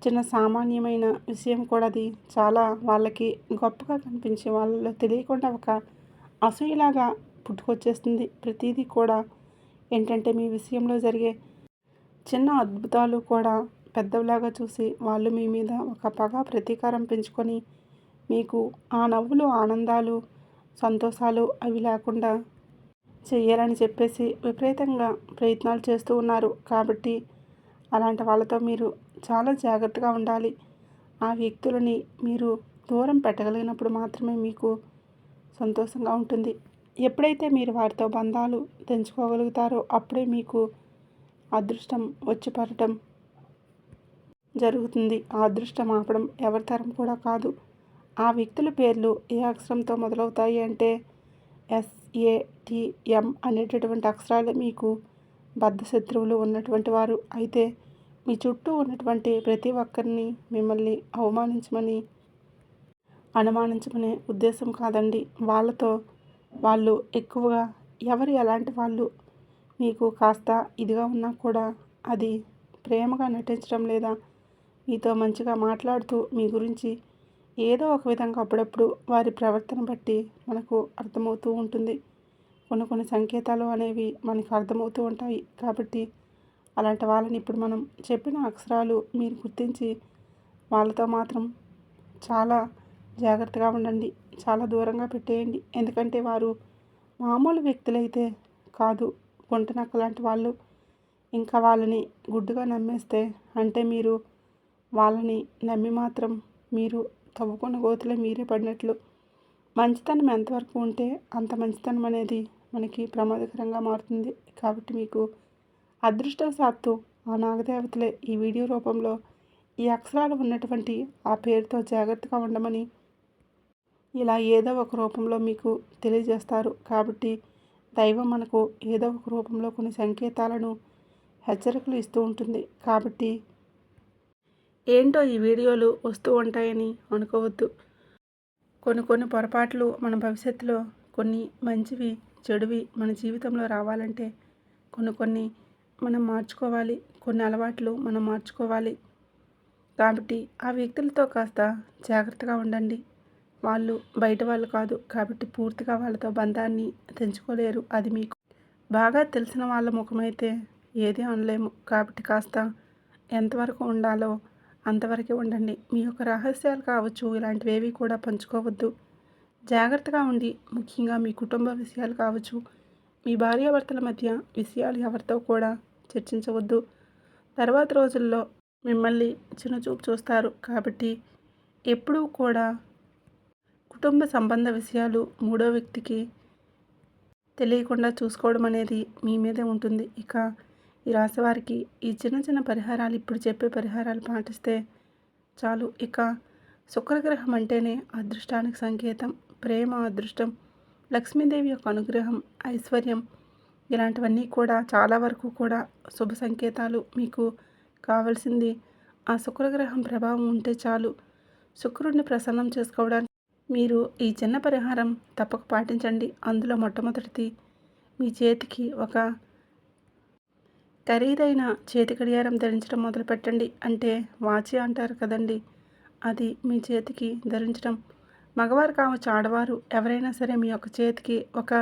చిన్న సామాన్యమైన విషయం కూడా అది చాలా వాళ్ళకి గొప్పగా కనిపించే వాళ్ళలో తెలియకుండా ఒక అసూయలాగా పుట్టుకొచ్చేస్తుంది. ప్రతిదీ కూడా ఏంటంటే మీ విషయంలో జరిగే చిన్న అద్భుతాలు కూడా పెద్దవిలాగా చూసి వాళ్ళు మీ మీద ఒక పగ, ప్రతీకారం పెంచుకొని మీకు ఆ నవ్వులు, ఆనందాలు, సంతోషాలు అవి లేకుండా చెయ్యాలని చెప్పేసి విపరీతంగా ప్రయత్నాలు చేస్తూ ఉన్నారు. కాబట్టి అలాంటి వాళ్ళతో మీరు చాలా జాగ్రత్తగా ఉండాలి. ఆ వ్యక్తులని మీరు దూరం పెట్టగలిగినప్పుడు మాత్రమే మీకు సంతోషంగా ఉంటుంది. ఎప్పుడైతే మీరు వారితో బంధాలు తెంచుకోగలుగుతారో అప్పుడే మీకు అదృష్టం వచ్చి పడటం జరుగుతుంది. ఆ అదృష్టం ఆపడం ఎవరి తరం కూడా కాదు. ఆ వ్యక్తుల పేర్లు ఏ అక్షరంతో మొదలవుతాయి అంటే SATM అనేటటువంటి అక్షరాలు మీకు బద్ధశత్రువులు ఉన్నటువంటి వారు. అయితే మీ చుట్టూ ఉన్నటువంటి ప్రతి ఒక్కరిని మిమ్మల్ని అవమానించమని, అనుమానించమనే ఉద్దేశం కాదండి. వాళ్ళు ఎక్కువగా ఎవరు ఎలాంటి వాళ్ళు మీకు కాస్త ఇదిగా ఉన్నా కూడా అది ప్రేమగా నటించడం లేదా మీతో మంచిగా మాట్లాడుతూ మీ గురించి ఏదో ఒక విధంగా అప్పుడప్పుడు వారి ప్రవర్తన బట్టి మనకు అర్థమవుతూ ఉంటుంది. కొన్ని సంకేతాలు అనేవి మనకు అర్థమవుతూ ఉంటాయి. కాబట్టి అలాంటి వాళ్ళని ఇప్పుడు మనం చెప్పిన అక్షరాలు మీరు గుర్తించి వాళ్ళతో మాత్రం చాలా జాగ్రత్తగా ఉండండి. చాలా దూరంగా పెట్టేయండి. ఎందుకంటే వారు మామూలు వ్యక్తులైతే కాదు, గుంటనక్క లాంటి వాళ్ళు. ఇంకా వాళ్ళని గుడ్డుగా నమ్మేస్తే అంటే మీరు వాళ్ళని నమ్మి మాత్రం మీరు తవ్వుకున్న గోతిలో మీరే పడినట్లు. మంచితనం ఎంతవరకు ఉంటే అంత మంచితనం అనేది మనకి ప్రమాదకరంగా మారుతుంది. కాబట్టి మీకు అదృష్టవశాత్తు ఆ నాగదేవతలే ఈ వీడియో రూపంలో ఈ అక్షరాలు ఉన్నటువంటి ఆ పేరుతో జాగ్రత్తగా ఉండమని ఇలా ఏదో ఒక రూపంలో మీకు తెలియజేస్తారు. కాబట్టి దైవం మనకు ఏదో ఒక రూపంలో కొన్ని సంకేతాలను, హెచ్చరికలు ఇస్తూ ఉంటుంది. కాబట్టి ఏంటో ఈ వీడియోలు వస్తూ ఉంటాయని అనుకోవద్దు. కొన్ని పొరపాట్లు మన భవిష్యత్తులో కొన్ని మంచివి, చెడువి మన జీవితంలో రావాలంటే కొన్ని మనం మార్చుకోవాలి. కొన్ని అలవాట్లు మనం మార్చుకోవాలి. కాబట్టి ఆ వ్యక్తులతో కాస్త జాగ్రత్తగా ఉండండి. వాళ్ళు బయట వాళ్ళు కాదు. కాబట్టి పూర్తిగా వాళ్ళతో బంధాన్ని తెంచుకోలేరు. అది మీకు బాగా తెలిసిన వాళ్ళ ముఖమైతే ఏదీ అనలేము. కాబట్టి కాస్త ఎంతవరకు ఉండాలో అంతవరకే ఉండండి. మీ యొక్క రహస్యాలు కావచ్చు, ఇలాంటివేవి కూడా పంచుకోవద్దు. జాగ్రత్తగా ఉండి ముఖ్యంగా మీ కుటుంబ విషయాలు కావచ్చు, మీ భార్యాభర్తల మధ్య విషయాలు ఎవరితో కూడా చర్చించవద్దు. తర్వాత రోజుల్లో మిమ్మల్ని చిన్నచూపు చూస్తారు. కాబట్టి ఎప్పుడూ కూడా కుటుంబ సంబంధ విషయాలు మూడో వ్యక్తికి తెలియకుండా చూసుకోవడం అనేది మీ మీదే ఉంటుంది. ఇక ఈ రాశి వారికి ఈ చిన్న పరిహారాలు, ఇప్పుడు చెప్పే పరిహారాలు పాటిస్తే చాలు. ఇక శుక్రగ్రహం అంటేనే అదృష్టానికి సంకేతం. ప్రేమ, అదృష్టం, లక్ష్మీదేవి యొక్క అనుగ్రహం, ఐశ్వర్యం ఇలాంటివన్నీ కూడా చాలా వరకు కూడా శుభ సంకేతాలు. మీకు కావాల్సింది ఆ శుక్రగ్రహం ప్రభావం ఉంటే చాలు. శుక్రుడిని ప్రసన్నం చేసుకోవడానికి మీరు ఈ చిన్న పరిహారం తప్పక పాటించండి. అందులో మొట్టమొదటిది, మీ చేతికి ఒక ఖరీదైన చేతి గడియారం ధరించడం మొదలుపెట్టండి. అంటే వాచి అంటారు కదండి, అది మీ చేతికి ధరించడం. మగవారు కావచ్చు, ఆడవారు ఎవరైనా సరే మీ యొక్క చేతికి ఒక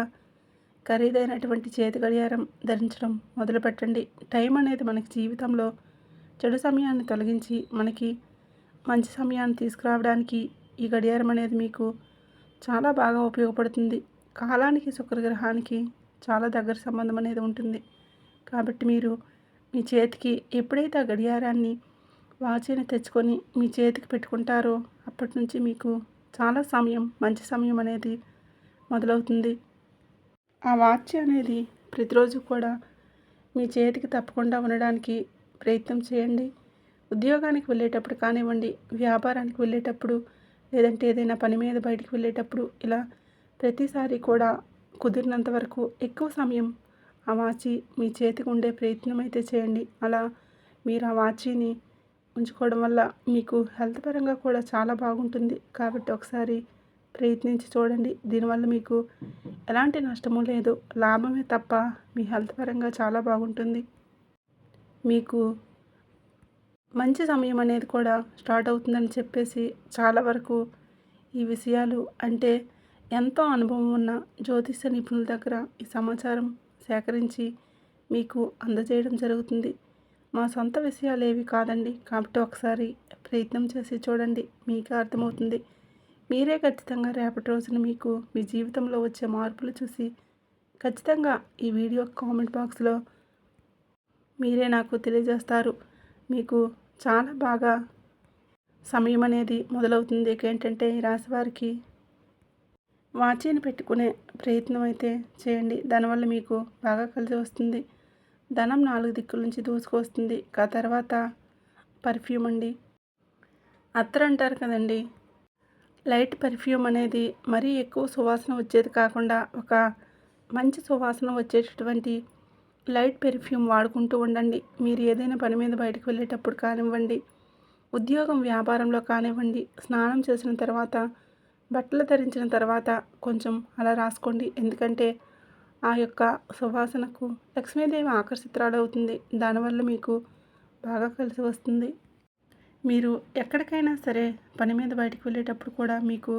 ఖరీదైనటువంటి చేతి గడియారం ధరించడం మొదలుపెట్టండి. టైం అనేది మనకి జీవితంలో చెడు సమయాన్ని తొలగించి మనకి మంచి సమయాన్ని తీసుకురావడానికి ఈ గడియారం అనేది మీకు చాలా బాగా ఉపయోగపడుతుంది. కాలానికి, శుక్రగ్రహానికి చాలా దగ్గర సంబంధం అనేది ఉంటుంది. కాబట్టి మీరు మీ చేతికి ఎప్పుడైతే ఆ గడియారాన్ని, వాచిని తెచ్చుకొని మీ చేతికి పెట్టుకుంటారో అప్పటి నుంచి మీకు చాలా సమయం, మంచి సమయం అనేది మొదలవుతుంది. ఆ వాచ్ అనేది ప్రతిరోజు కూడా మీ చేతికి తప్పకుండా ఉండడానికి ప్రయత్నం చేయండి. ఉద్యోగానికి వెళ్ళేటప్పుడు కానివ్వండి, వ్యాపారానికి వెళ్ళేటప్పుడు, లేదంటే ఏదైనా పని మీద బయటికి వెళ్ళేటప్పుడు ఇలా ప్రతిసారి కూడా కుదిరినంత వరకు ఎక్కువ సమయం ఆ వాచి మీ చేతికి ఉండే ప్రయత్నం అయితే చేయండి. అలా మీరు ఆ వాచిని ఉంచుకోవడం వల్ల మీకు హెల్త్ పరంగా కూడా చాలా బాగుంటుంది. కాబట్టి ఒకసారి ప్రయత్నించి చూడండి. దీనివల్ల మీకు ఎలాంటి నష్టము లేదు, లాభమే తప్ప మీ హెల్త్ పరంగా చాలా బాగుంటుంది. మీకు మంచి సమయం అనేది కూడా స్టార్ట్ అవుతుందని చెప్పేసి చాలా వరకు ఈ విషయాలు అంటే ఎంతో అనుభవం ఉన్న జ్యోతిష్య నిపుణుల దగ్గర ఈ సమాచారం సేకరించి మీకు అందజేయడం జరుగుతుంది. మా సొంత విషయాలు ఏవి కాదండి. కాబట్టి ఒకసారి ప్రయత్నం చేసి చూడండి, మీకే అర్థమవుతుంది. మీరే ఖచ్చితంగా రేపటి రోజున మీకు మీ జీవితంలో వచ్చే మార్పులు చూసి ఖచ్చితంగా ఈ వీడియో కామెంట్ బాక్స్లో మీరే నాకు తెలియజేస్తారు. మీకు చాలా బాగా సమయం అనేది మొదలవుతుంది. ఏంటంటే ఈ రాశి వారికి వాచీని పెట్టుకునే ప్రయత్నం అయితే చేయండి. దానివల్ల మీకు బాగా కలిసి వస్తుంది. ధనం 4 దిక్కుల నుంచి దూసుకొస్తుంది. ఆ తర్వాత పర్ఫ్యూమ్ అండి. అత్తరు అంటారు కదండి. లైట్ పర్ఫ్యూమ్ అనేది మరీ ఎక్కువ సువాసన వచ్చేది కాకుండా ఒక మంచి సువాసన వచ్చేటటువంటి లైట్ పెర్ఫ్యూమ్ వాడుకుంటూ ఉండండి. మీరు ఏదైనా పని మీద బయటకు వెళ్ళేటప్పుడు కానివ్వండి, ఉద్యోగం వ్యాపారంలో కానివ్వండి, స్నానం చేసిన తర్వాత, బట్టలు ధరించిన తర్వాత కొంచెం అలా రాసుకోండి. ఎందుకంటే ఆ యొక్క సువాసనకు లక్ష్మీదేవి ఆకర్షితురాలవుతుంది. దానివల్ల మీకు బాగా కలిసి వస్తుంది. మీరు ఎక్కడికైనా సరే పని మీద బయటకు వెళ్ళేటప్పుడు కూడా మీకు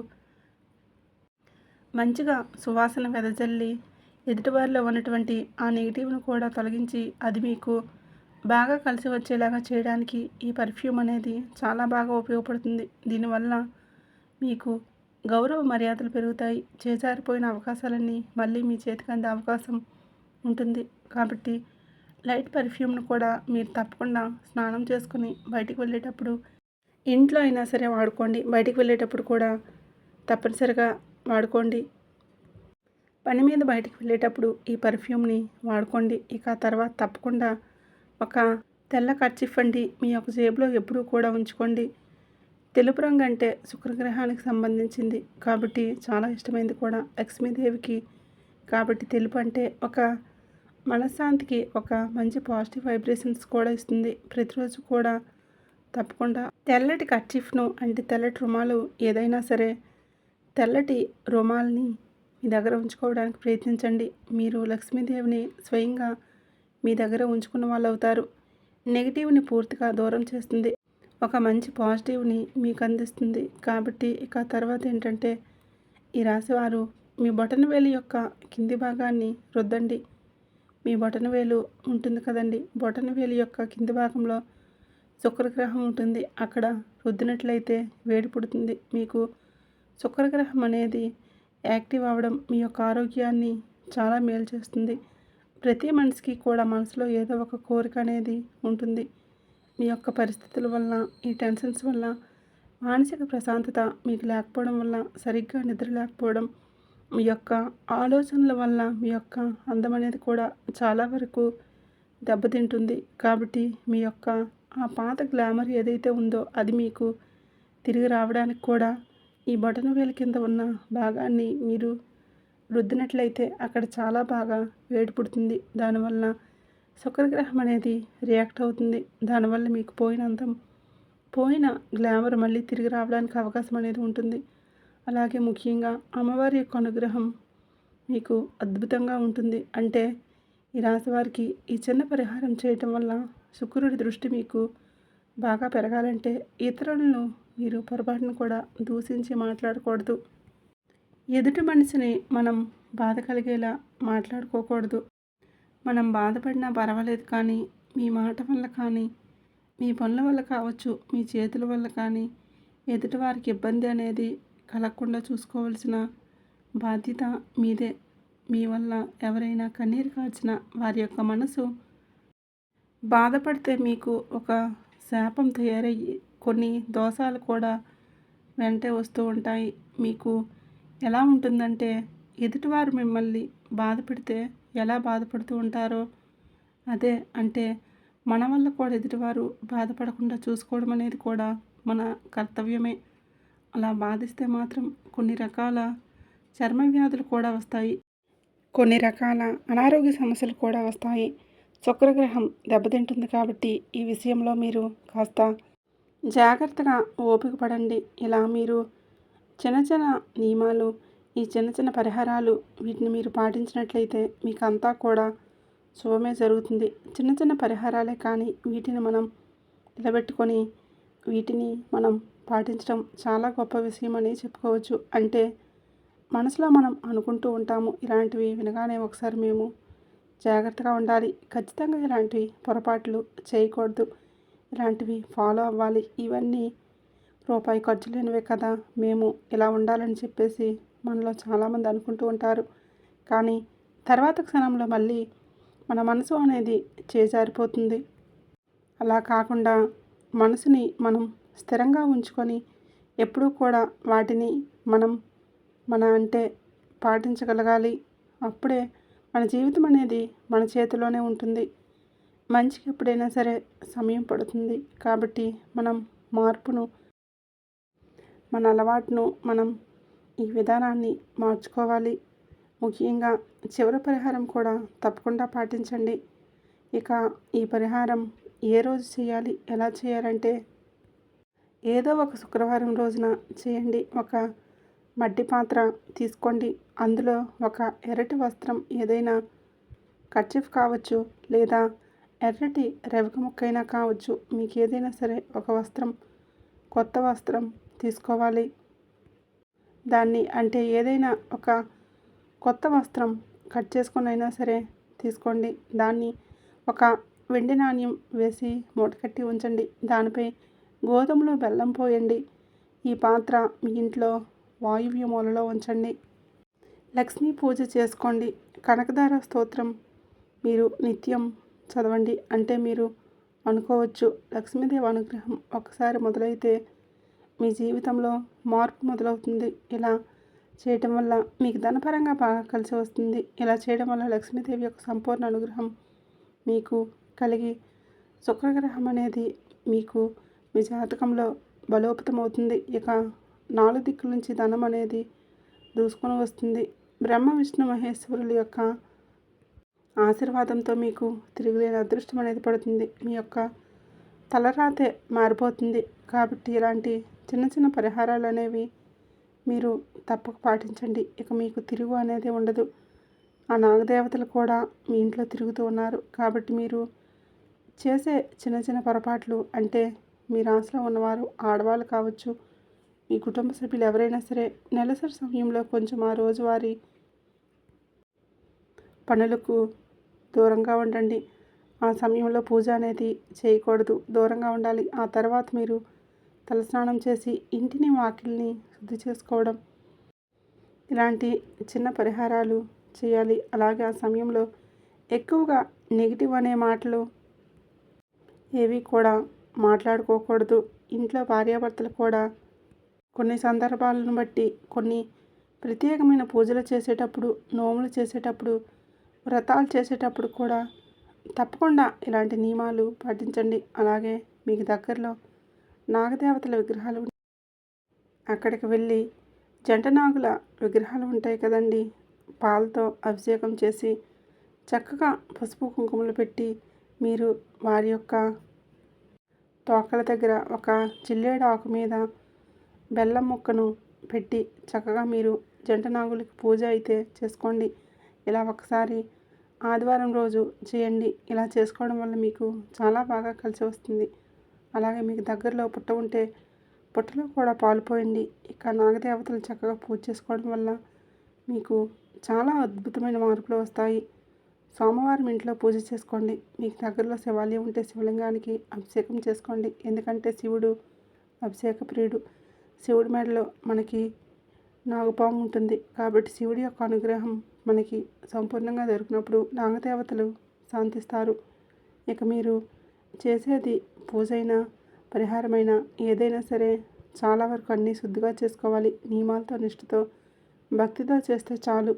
మంచిగా సువాసన వెదజల్లి ఎదుటివారిలో ఉన్నటువంటి ఆ నెగిటివ్ను కూడా తొలగించి అది మీకు బాగా కలిసి వచ్చేలాగా చేయడానికి ఈ పర్ఫ్యూమ్ అనేది చాలా బాగా ఉపయోగపడుతుంది. దీనివల్ల మీకు గౌరవ మర్యాదలు పెరుగుతాయి. చేజారిపోయిన అవకాశాలన్నీ మళ్ళీ మీ చేతికి అందే అవకాశం ఉంటుంది. కాబట్టి లైట్ పర్ఫ్యూమ్ను కూడా మీరు తప్పకుండా స్నానం చేసుకుని బయటికి వెళ్ళేటప్పుడు ఇంట్లో అయినా సరే వాడుకోండి. బయటికి వెళ్ళేటప్పుడు కూడా తప్పనిసరిగా వాడుకోండి. పని మీద బయటికి వెళ్ళేటప్పుడు ఈ పర్ఫ్యూమ్ని వాడుకోండి. ఇక తర్వాత తప్పకుండా ఒక తెల్ల కర్చీఫ్ అండి మీ యొక్క జేబులో ఎప్పుడూ కూడా ఉంచుకోండి. తెలుపు రంగు అంటే శుక్రగ్రహానికి సంబంధించింది కాబట్టి చాలా ఇష్టమైంది కూడా లక్ష్మీదేవికి. కాబట్టి తెలుపు అంటే ఒక మనశ్శాంతికి ఒక మంచి పాజిటివ్ వైబ్రేషన్స్ కూడా ఇస్తుంది. ప్రతిరోజు కూడా తప్పకుండా తెల్లటి కర్చీఫ్ను అంటే తెల్లటి రుమాలు ఏదైనా సరే తెల్లటి రుమాల్ని మీ దగ్గర ఉంచుకోవడానికి ప్రయత్నించండి. మీరు లక్ష్మీదేవిని స్వయంగా మీ దగ్గర ఉంచుకున్న వాళ్ళు అవుతారు. నెగిటివ్ని పూర్తిగా దూరం చేస్తుంది. ఒక మంచి పాజిటివ్ని మీకు అందిస్తుంది. కాబట్టి ఇక తర్వాత ఏంటంటే ఈ రాశివారు మీ బొటనవేలు యొక్క కింది భాగాన్ని రుద్దండి. మీ బొటనవేలు ఉంటుంది కదండి, బొటనవేలు యొక్క కింది భాగంలో శుక్రగ్రహం ఉంటుంది. అక్కడ రుద్దినట్లయితే వేడి పుడుతుంది. మీకు శుక్రగ్రహం అనేది యాక్టివ్ అవ్వడం మీ యొక్క ఆరోగ్యాన్ని చాలా మేలు చేస్తుంది. ప్రతి మనిషికి కూడా మనసులో ఏదో ఒక కోరిక అనేది ఉంటుంది. మీ యొక్క పరిస్థితుల వల్ల, ఈ టెన్షన్స్ వల్ల మానసిక ప్రశాంతత మీకు లేకపోవడం వల్ల, సరిగ్గా నిద్ర లేకపోవడం, మీ యొక్క ఆలోచనల వల్ల మీ యొక్క అందం అనేది కూడా చాలా వరకు దెబ్బతింటుంది. కాబట్టి మీ యొక్క ఆ పాత గ్లామర్ ఏదైతే ఉందో అది మీకు తిరిగి రావడానికి కూడా ఈ బొటనవేలు కింద ఉన్న భాగాన్ని మీరు రుద్దినట్లయితే అక్కడ చాలా బాగా వేడి పుడుతుంది. దానివల్ల శుక్రగ్రహం అనేది రియాక్ట్ అవుతుంది. దానివల్ల మీకు పోయిన గ్లామర్ మళ్ళీ తిరిగి రావడానికి అవకాశం అనేది ఉంటుంది. అలాగే ముఖ్యంగా అమ్మవారి యొక్క అనుగ్రహం మీకు అద్భుతంగా ఉంటుంది. అంటే ఈ రాశి వారికి ఈ చిన్న పరిహారం చేయటం వల్ల శుక్రుడి దృష్టి మీకు బాగా పెరగాలంటే ఇతరులను మీరు పొరపాటును కూడా దూషించి మాట్లాడకూడదు. ఎదుటి మనిషిని మనం బాధ కలిగేలా మాట్లాడుకోకూడదు. మనం బాధపడినా పర్వాలేదు కానీ మీ మాట వల్ల కానీ, మీ పనుల వల్ల కావచ్చు, మీ చేతుల వల్ల కానీ ఎదుటివారికి ఇబ్బంది అనేది కలగకుండా చూసుకోవాల్సిన బాధ్యత మీదే. మీ వల్ల ఎవరైనా కన్నీరు కార్చినా వారి యొక్క మనసు బాధపడితే మీకు ఒక శాపం తయారయ్యి కొన్ని దోషాలు కూడా వెంటే వస్తూ ఉంటాయి. మీకు ఎలా ఉంటుందంటే ఎదుటివారు మిమ్మల్ని బాధ పెడితే ఎలా బాధపడుతూ ఉంటారో అదే అంటే మన వల్ల కూడా ఎదుటివారు బాధపడకుండా చూసుకోవడం అనేది కూడా మన కర్తవ్యమే. అలా బాధిస్తే మాత్రం కొన్ని రకాల చర్మ వ్యాధులు కూడా వస్తాయి. కొన్ని రకాల అనారోగ్య సమస్యలు కూడా వస్తాయి. శుక్రగ్రహం దెబ్బతింటుంది కాబట్టి ఈ విషయంలో మీరు కాస్త జాగ్రత్తగా ఓపిక పడండి. ఇలా మీరు చిన్న చిన్న నియమాలు, ఈ చిన్న చిన్న పరిహారాలు వీటిని మీరు పాటించినట్లయితే మీకు అంతా కూడా శుభమే జరుగుతుంది. చిన్న చిన్న పరిహారాలే కానీ వీటిని మనం నిలబెట్టుకొని వీటిని మనం పాటించడం చాలా గొప్ప విషయం అని చెప్పుకోవచ్చు. అంటే మనసులో మనం అనుకుంటూ ఉంటాము, ఇలాంటివి వినగానే ఒకసారి మేము జాగ్రత్తగా ఉండాలి, ఖచ్చితంగా ఇలాంటి పొరపాట్లు చేయకూడదు, ఇలాంటివి ఫాలో అవ్వాలి. ఇవన్నీ రూపాయి ఖర్చు లేనివే కదా మేము ఇలా ఉండాలని చెప్పేసి మనలో చాలామంది అనుకుంటూ ఉంటారు. కానీ తర్వాత క్షణంలో మళ్ళీ మన మనసు అనేది చేజారిపోతుంది. అలా కాకుండా మనసుని మనం స్థిరంగా ఉంచుకొని ఎప్పుడూ కూడా వాటిని మనం అంటే పాటించగలగాలి. అప్పుడే మన జీవితం అనేది మన చేతిలోనే ఉంటుంది. మంచికి ఎప్పుడైనా సరే సమయం పడుతుంది. కాబట్టి మనం మార్పును, మన అలవాటును మనం ఈ విధానాన్ని మార్చుకోవాలి. ముఖ్యంగా చివరి పరిహారం కూడా తప్పకుండా పాటించండి. ఇక ఈ పరిహారం ఏ రోజు చేయాలి, ఎలా చేయాలంటే ఏదో ఒక శుక్రవారం రోజున చేయండి. ఒక మట్టి పాత్ర తీసుకోండి. అందులో ఒక ఎర్రటి వస్త్రం, ఏదైనా కర్చీఫ్ కావచ్చు, లేదా ఎర్రటి రవిక ముక్కైనా కావచ్చు, మీకు ఏదైనా సరే ఒక వస్త్రం, కొత్త వస్త్రం తీసుకోవాలి. దాన్ని అంటే ఏదైనా ఒక కొత్త వస్త్రం కట్ చేసుకొని అయినా సరే తీసుకోండి. దాన్ని ఒక వెండి నాణ్యం వేసి మూట కట్టి ఉంచండి. దానిపై గోధుమలో బెల్లం పోయండి. ఈ పాత్ర మీ ఇంట్లో వాయువ్య మూలలో ఉంచండి. లక్ష్మీ పూజ చేసుకోండి. కనకదార స్తోత్రం మీరు నిత్యం చదవండి. అంటే మీరు అనుకోవచ్చు, లక్ష్మీదేవి అనుగ్రహం ఒకసారి మొదలైతే మీ జీవితంలో మార్పు మొదలవుతుంది. ఇలా చేయటం వల్ల మీకు ధనపరంగా బాగా కలిసి వస్తుంది. ఇలా చేయడం వల్ల లక్ష్మీదేవి యొక్క సంపూర్ణ అనుగ్రహం మీకు కలిగి శుక్రగ్రహం అనేది మీకు మీ జాతకంలో బలోపేతమవుతుంది. ఇక 4 దిక్కుల నుంచి ధనం అనేది దూసుకొని వస్తుంది. బ్రహ్మ విష్ణు మహేశ్వరుల యొక్క ఆశీర్వాదంతో మీకు తిరుగులేని అదృష్టం అనేది పడుతుంది. మీ యొక్క తలరాతే మారిపోతుంది. కాబట్టి ఇలాంటి చిన్న చిన్న పరిహారాలు అనేవి మీరు తప్పక పాటించండి. ఇక మీకు తిరుగు అనేది ఉండదు. ఆ నాగదేవతలు కూడా మీ ఇంట్లో తిరుగుతూ ఉన్నారు. కాబట్టి మీరు చేసే చిన్న చిన్న పొరపాట్లు, అంటే మీ రాశిలో ఉన్నవారు ఆడవాళ్ళు కావచ్చు, మీ కుటుంబ సభ్యులు ఎవరైనా సరే నెలసరి సమయంలో కొంచెం ఆ రోజువారీ పనులకు దూరంగా ఉండండి. ఆ సమయంలో పూజ అనేది చేయకూడదు, దూరంగా ఉండాలి. ఆ తర్వాత మీరు తలస్నానం చేసి ఇంటిని వాకిల్ని శుద్ధి చేసుకోవడం, ఇలాంటి చిన్న పరిహారాలు చేయాలి. అలాగే ఆ సమయంలో ఎక్కువగా నెగిటివ్ అనే మాటలు ఏవి కూడా మాట్లాడుకోకూడదు. ఇంట్లో భార్యాభర్తలు కూడా కొన్ని సందర్భాలను బట్టి కొన్ని ప్రత్యేకమైన పూజలు చేసేటప్పుడు, నోములు చేసేటప్పుడు, వ్రతాలు చేసేటప్పుడు కూడా తప్పకుండా ఇలాంటి నియమాలు పాటించండి. అలాగే మీకు దగ్గరలో నాగదేవతల విగ్రహాలు అక్కడికి వెళ్ళి జంట నాగుల విగ్రహాలు ఉంటాయి కదండి, పాలతో అభిషేకం చేసి చక్కగా పసుపు కుంకుమలు పెట్టి మీరు వారి యొక్క తోకల దగ్గర ఒక జిల్లేడు ఆకు మీద బెల్లం ముక్కను పెట్టి చక్కగా మీరు జంట నాగులకి పూజ అయితే చేసుకోండి. ఇలా ఒకసారి ఆదివారం రోజు చేయండి. ఇలా చేసుకోవడం వల్ల మీకు చాలా బాగా కలిసి వస్తుంది. అలాగే మీకు దగ్గరలో పుట్ట ఉంటే పుట్టలో కూడా పాలు పోయండి. ఇక నాగదేవతలు చక్కగా పూజ చేసుకోవడం వల్ల మీకు చాలా అద్భుతమైన మార్పులు వస్తాయి. సోమవారం ఇంట్లో పూజ చేసుకోండి. మీకు దగ్గరలో శివాలయం ఉంటే శివలింగానికి అభిషేకం చేసుకోండి. ఎందుకంటే శివుడు అభిషేక ప్రియుడు. శివుడి మెడలో మనకి నాగపాము ఉంటుంది. కాబట్టి శివుడి యొక్క అనుగ్రహం మనకి సంపూర్ణంగా దొరికినప్పుడు నాగదేవతలు శాంతిస్తారు. ఇక మీరు చేసేది పూజైనా పరిహారమైనా ఏదైనా సరే చాలా వరకు అన్నీ శుద్ధిగా చేసుకోవాలి. నియమాలతో, నిష్ఠతో, భక్తితో చేస్తే చాలు.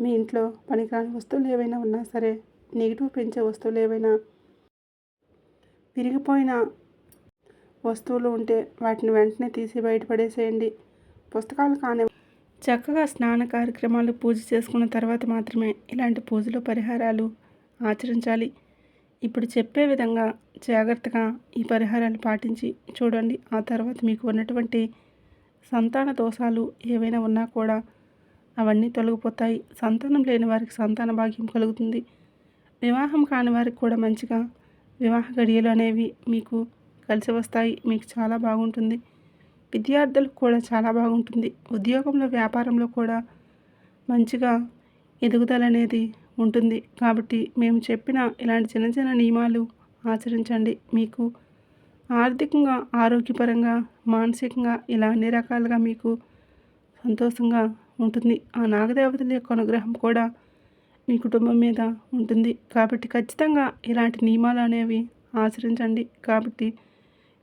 మీ ఇంట్లో పనికిరాని వస్తువులు ఏవైనా ఉన్నా సరే, నెగిటివ్ పెంచే వస్తువులు ఏవైనా, విరిగిపోయిన వస్తువులు ఉంటే వాటిని వెంటనే తీసి బయటపడేసేయండి. పుస్తకాలు కానీ చక్కగా స్నాన కార్యక్రమాలు పూజ చేసుకున్న తర్వాత మాత్రమే ఇలాంటి పూజలు పరిహారాలు ఆచరించాలి. ఇప్పుడు చెప్పే విధంగా జాగ్రత్తగా ఈ పరిహారాలు పాటించి చూడండి. ఆ తర్వాత మీకు ఉన్నటువంటి సంతాన దోషాలు ఏవైనా ఉన్నా కూడా అవన్నీ తొలగిపోతాయి. సంతానం లేని వారికి సంతాన భాగ్యం కలుగుతుంది. వివాహం కాని వారికి కూడా మంచిగా వివాహ గడియలు అనేవి మీకు కలిసి వస్తాయి. మీకు చాలా బాగుంటుంది. విద్యార్థులకు కూడా చాలా బాగుంటుంది. ఉద్యోగంలో, వ్యాపారంలో కూడా మంచిగా ఎదుగుదల అనేది ఉంటుంది. కాబట్టి మేము చెప్పిన ఇలాంటి చిన్న చిన్న నియమాలు ఆచరించండి. మీకు ఆర్థికంగా, ఆరోగ్యపరంగా, మానసికంగా ఇలా అన్ని రకాలుగా మీకు సంతోషంగా ఉంటుంది. ఆ నాగదేవతల యొక్క అనుగ్రహం కూడా మీ కుటుంబం మీద ఉంటుంది. కాబట్టి ఖచ్చితంగా ఇలాంటి నియమాలు అనేవి ఆచరించండి. కాబట్టి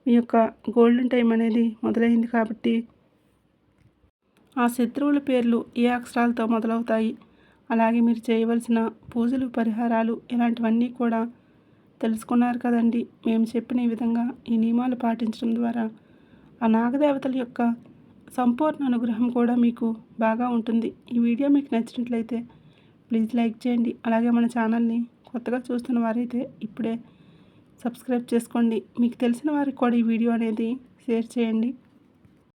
మీ యొక్క గోల్డెన్ టైం అనేది మొదలైంది కాబట్టి ఆ శత్రువుల పేర్లు ఏ అక్షరాలతో మొదలవుతాయి, అలాగే మీరు చేయవలసిన పూజలు, పరిహారాలు ఇలాంటివన్నీ కూడా తెలుసుకున్నారు కదండి. మేము చెప్పిన ఈ విధంగా ఈ నియమాలు పాటించడం ద్వారా ఆ నాగదేవతల యొక్క సంపూర్ణ అనుగ్రహం కూడా మీకు బాగా ఉంటుంది. ఈ వీడియో మీకు నచ్చినట్లయితే ప్లీజ్ లైక్ చేయండి. అలాగే మన ఛానల్ని కొత్తగా చూస్తున్న వారైతే ఇప్పుడే సబ్స్క్రైబ్ చేసుకోండి. మీకు తెలిసిన వారికి కూడా ఈ వీడియో అనేది షేర్ చేయండి.